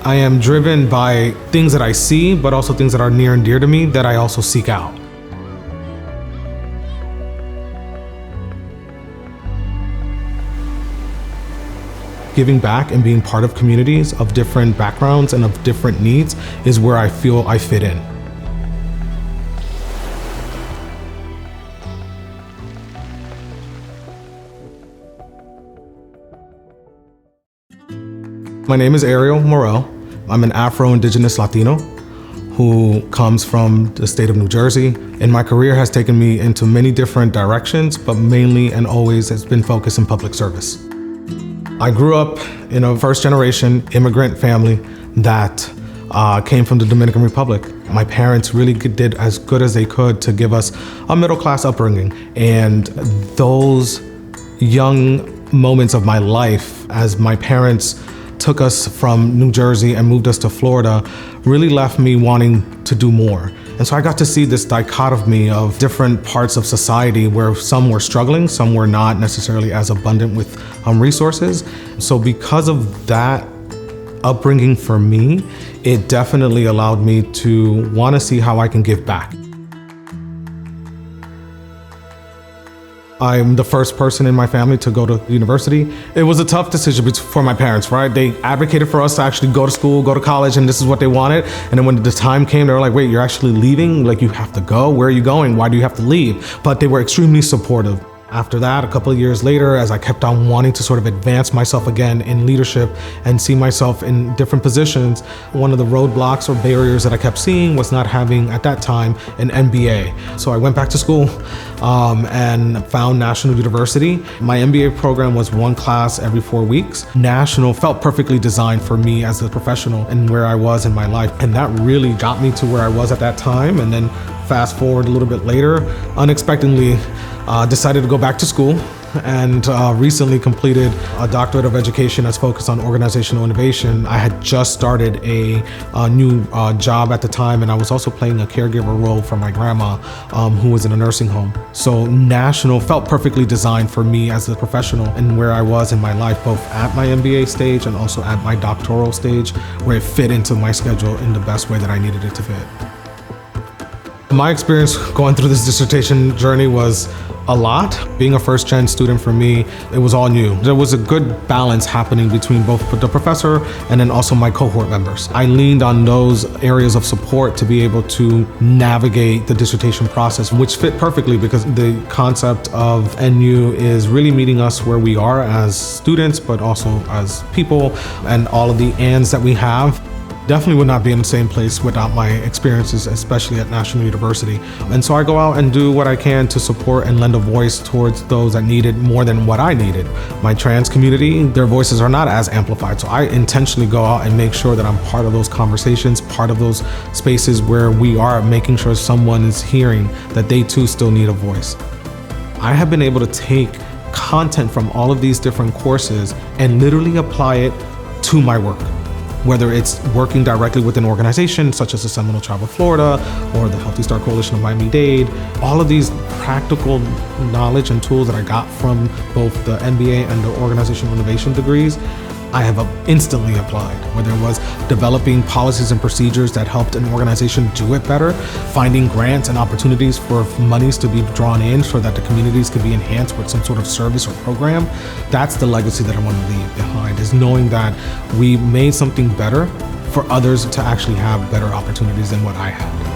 I am driven by things that I see, but also things that are near and dear to me that I also seek out. Giving back and being part of communities of different backgrounds and of different needs is where I feel I fit in. My name is Ariel. I'm an Afro-Indigenous Latino who comes from the state of New Jersey. And my career has taken me into many different directions, but mainly and always has been focused in public service. I grew up in a first-generation immigrant family that came from the Dominican Republic. My parents really did as good as they could to give us a middle-class upbringing. And those young moments of my life, as my parents took us from New Jersey and moved us to Florida, really left me wanting to do more. And so I got to see this dichotomy of different parts of society where some were struggling, some were not necessarily as abundant with resources. So because of that upbringing for me, it definitely allowed me to want to see how I can give back. I'm the first person in my family to go to university. It was a tough decision for my parents, right? They advocated for us to actually go to school, go to college, and this is what they wanted. And then when the time came, they were like, wait, you're actually leaving? Like, you have to go? Where are you going? Why do you have to leave? But they were extremely supportive. After that, a couple of years later, as I kept on wanting to sort of advance myself again in leadership and see myself in different positions, one of the roadblocks or barriers that I kept seeing was not having, at that time, an MBA. So I went back to school and found National University. My MBA program was one class every 4 weeks. National felt perfectly designed for me as a professional and where I was in my life. And that really got me to where I was at that time. And then fast forward a little bit later, unexpectedly, decided to go back to school and recently completed a Doctorate of Education that's focused on organizational innovation. I had just started a new job at the time, and I was also playing a caregiver role for my grandma who was in a nursing home. So National felt perfectly designed for me as a professional and where I was in my life, both at my MBA stage and also at my doctoral stage, where it fit into my schedule in the best way that I needed it to fit. My experience going through this dissertation journey was a lot. Being a first-gen student for me, it was all new. There was a good balance happening between both the professor and then also my cohort members. I leaned on those areas of support to be able to navigate the dissertation process, which fit perfectly because the concept of NU is really meeting us where we are as students, but also as people, and all of the ands that we have. Definitely would not be in the same place without my experiences, especially at National University. And so I go out and do what I can to support and lend a voice towards those that needed more than what I needed. My trans community, their voices are not as amplified. So I intentionally go out and make sure that I'm part of those conversations, part of those spaces where we are making sure someone is hearing that they too still need a voice. I have been able to take content from all of these different courses and literally apply it to my work. Whether it's working directly with an organization such as the Seminole Tribe of Florida or the Healthy Start Coalition of Miami-Dade, all of these practical knowledge and tools that I got from both the MBA and the organizational innovation degrees, I have instantly applied, whether it was developing policies and procedures that helped an organization do it better, finding grants and opportunities for monies to be drawn in so that the communities could be enhanced with some sort of service or program. That's the legacy that I want to leave behind, is knowing that we made something better for others to actually have better opportunities than what I had.